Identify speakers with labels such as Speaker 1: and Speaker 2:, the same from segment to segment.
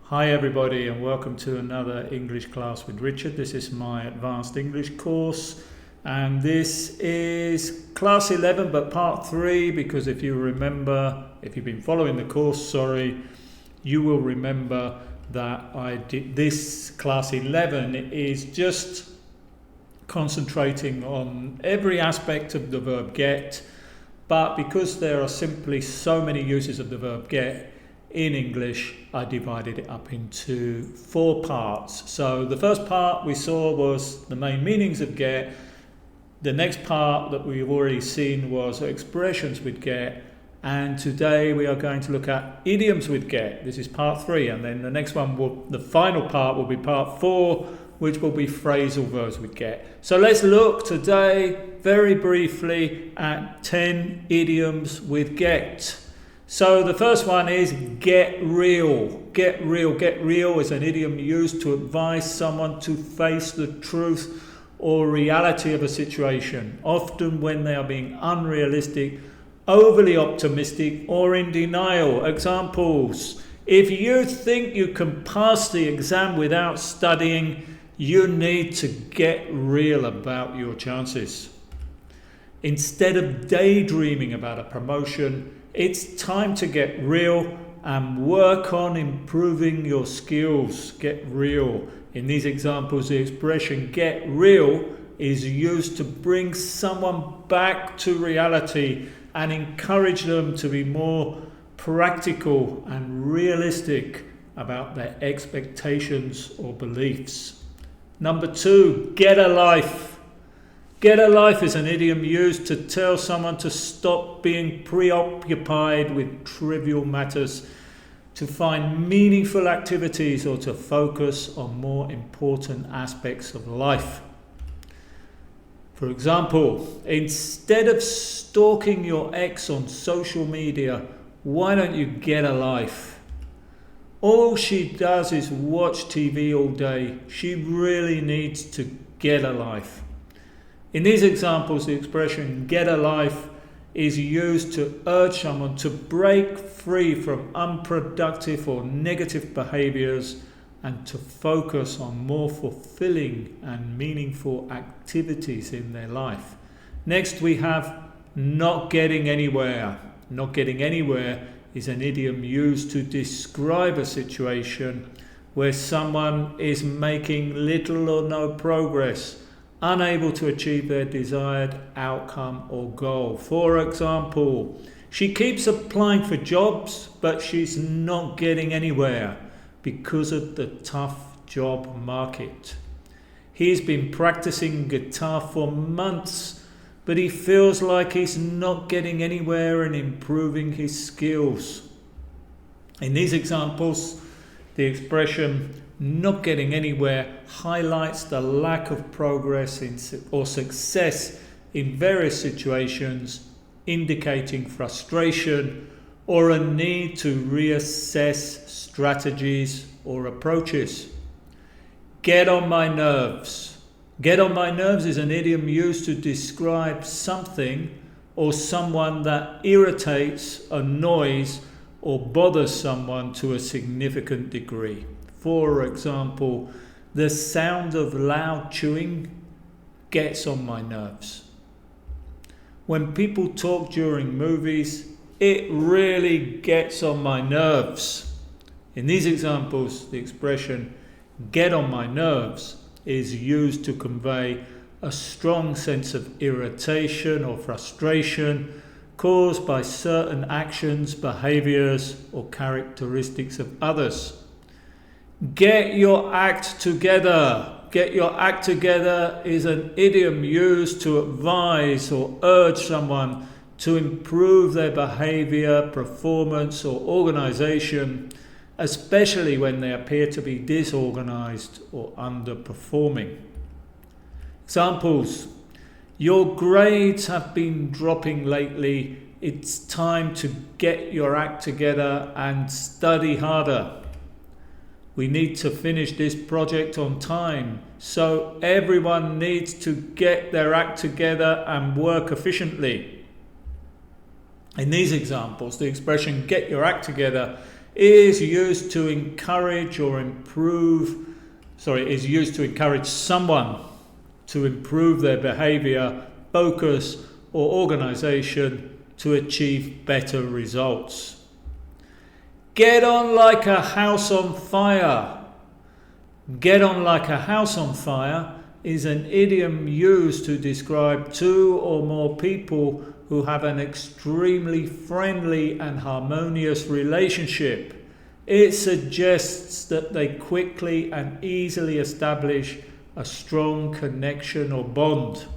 Speaker 1: Hi everybody and welcome to another English class with Richard. This is my advanced English course and this is class 11 but part 3 because if you've been following the course, you will remember that I did this class 11 is just concentrating on every aspect of the verb get, but because there are simply so many uses of the verb get in English, I divided it up into 4 parts. So the first part we saw was the main meanings of get. The next part that we've already seen was expressions with get. And today we are going to look at idioms with get. This is part 3. And then the next one, the final part will be part 4, which will be phrasal verbs with get. So let's look today very briefly at 10 idioms with get. So the first one is get real. Get real. Get real is an idiom used to advise someone to face the truth or reality of a situation, often when they are being unrealistic, overly optimistic, or in denial. Examples: if you think you can pass the exam without studying, you need to get real about your chances. Instead of daydreaming about a promotion, it's time to get real and work on improving your skills. Get real. In these examples, the expression get real is used to bring someone back to reality and encourage them to be more practical and realistic about their expectations or beliefs. Number 2, get a life. Get a life is an idiom used to tell someone to stop being preoccupied with trivial matters, to find meaningful activities, or to focus on more important aspects of life. For example, instead of stalking your ex on social media, why don't you get a life? All she does is watch TV all day. She really needs to get a life. In these examples, the expression get a life is used to urge someone to break free from unproductive or negative behaviors and to focus on more fulfilling and meaningful activities in their life. Next, we have not getting anywhere. Not getting anywhere is an idiom used to describe a situation where someone is making little or no progress, unable to achieve their desired outcome or goal. For example, she keeps applying for jobs, but she's not getting anywhere because of the tough job market. He's been practicing guitar for months, but he feels like he's not getting anywhere and improving his skills. In these examples, the expression not getting anywhere highlights the lack of progress or success in various situations, indicating frustration or a need to reassess strategies or approaches. Get on my nerves. Get on my nerves is an idiom used to describe something or someone that irritates, annoys, or bothers someone to a significant degree. For example, the sound of loud chewing gets on my nerves. When people talk during movies, it really gets on my nerves. In these examples, the expression get on my nerves is used to convey a strong sense of irritation or frustration caused by certain actions, behaviors, or characteristics of others. Get your act together. Get your act together is an idiom used to advise or urge someone to improve their behavior, performance, or organization, especially when they appear to be disorganized or underperforming. Examples: your grades have been dropping lately. It's time to get your act together and study harder. We need to finish this project on time, so everyone needs to get their act together and work efficiently. In these examples, the expression get your act together is used to encourage someone to improve their behavior, focus, or organization to achieve better results. Get on like a house on fire. Get on like a house on fire is an idiom used to describe two or more people who have an extremely friendly and harmonious relationship. It suggests that they quickly and easily establish a strong connection or bond.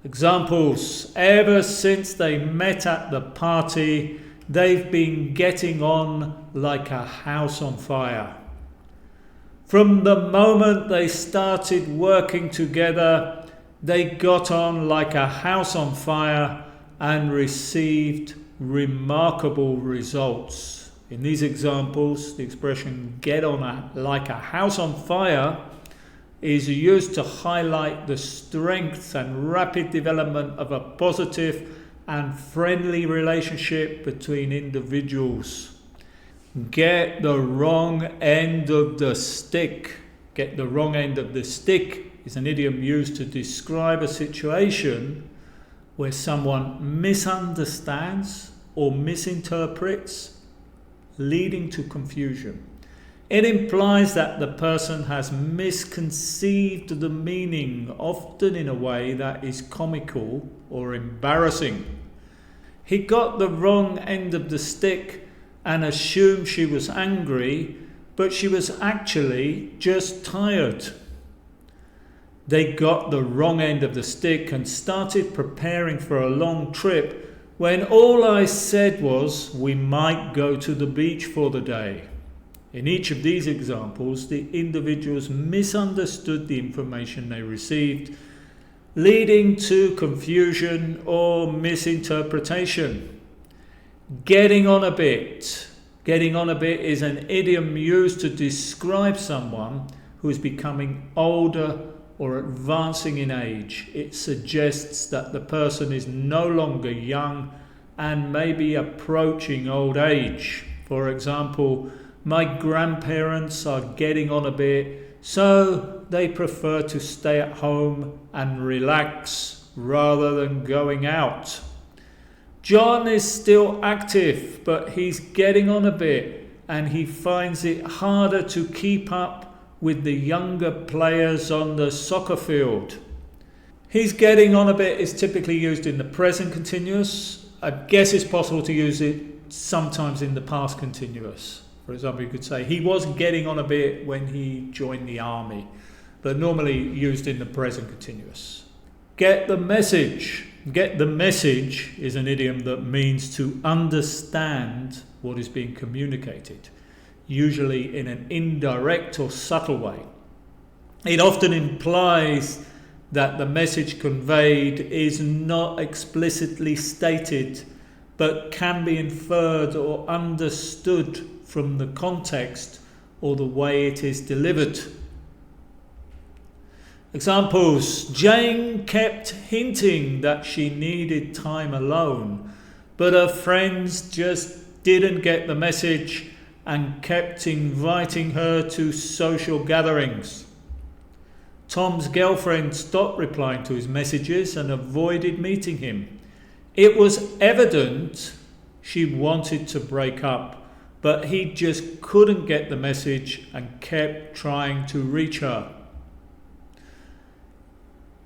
Speaker 1: Examples: ever since they met at the party, they've been getting on like a house on fire. From the moment they started working together, they got on like a house on fire and received remarkable results. In these examples, the expression get on like a house on fire is used to highlight the strength and rapid development of a positive and friendly relationship between individuals. Get the wrong end of the stick. Get the wrong end of the stick is an idiom used to describe a situation where someone misunderstands or misinterprets, leading to confusion. It implies that the person has misconceived the meaning, often in a way that is comical or embarrassing. He got the wrong end of the stick and assumed she was angry, but she was actually just tired. They got the wrong end of the stick and started preparing for a long trip when all I said was we might go to the beach for the day. In each of these examples, the individuals misunderstood the information they received, leading to confusion or misinterpretation. Getting on a bit. Getting on a bit is an idiom used to describe someone who is becoming older or advancing in age. It suggests that the person is no longer young and may be approaching old age. For example, my grandparents are getting on a bit, so they prefer to stay at home and relax rather than going out. John is still active, but he's getting on a bit and he finds it harder to keep up with the younger players on the soccer field. He's getting on a bit is typically used in the present continuous. I guess it's possible to use it sometimes in the past continuous. For example, you could say he was getting on a bit when he joined the army, but normally used in the present continuous. Get the message. Get the message is an idiom that means to understand what is being communicated, usually in an indirect or subtle way. It often implies that the message conveyed is not explicitly stated, but can be inferred or understood from the context or the way it is delivered. Examples: Jane kept hinting that she needed time alone, but her friends just didn't get the message and kept inviting her to social gatherings. Tom's girlfriend stopped replying to his messages and avoided meeting him. It was evident she wanted to break up, but he just couldn't get the message and kept trying to reach her.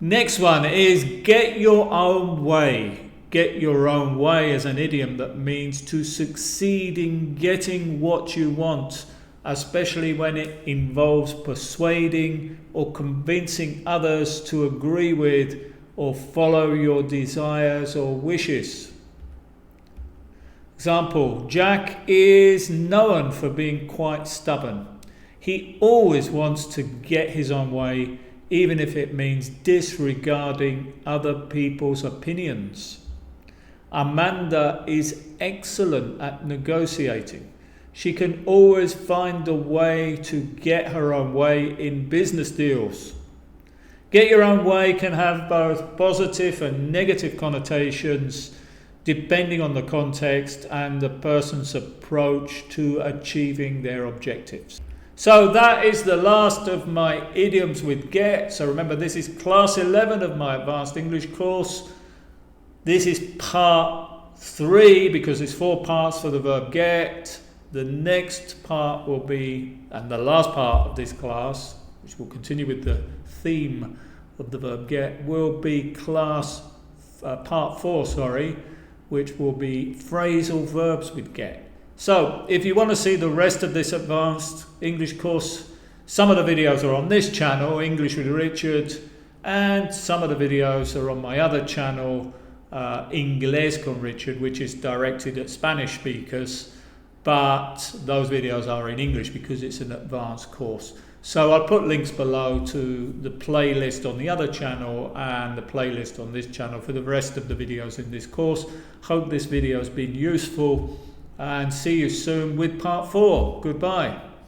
Speaker 1: Next one is get your own way. Get your own way is an idiom that means to succeed in getting what you want, especially when it involves persuading or convincing others to agree with or follow your desires or wishes. Example: Jack is known for being quite stubborn. He always wants to get his own way, even if it means disregarding other people's opinions. Amanda is excellent at negotiating. She can always find a way to get her own way in business deals. Get your own way can have both positive and negative connotations depending on the context and the person's approach to achieving their objectives. So that is the last of my idioms with get. So remember, this is class 11 of my advanced English course. This is part 3 because it's 4 parts for the verb get. The next part will be, and the last part of this class, which will continue with the theme of the verb get, will be part 4, which will be phrasal verbs with get. So if you want to see the rest of this advanced English course, some of the videos are on this channel, English with Richard, and some of the videos are on my other channel, Inglés con Richard, which is directed at Spanish speakers, but those videos are in English because it's an advanced course. So I'll put links below to the playlist on the other channel and the playlist on this channel for the rest of the videos in this course. Hope this video has been useful, and see you soon with part 4. Goodbye.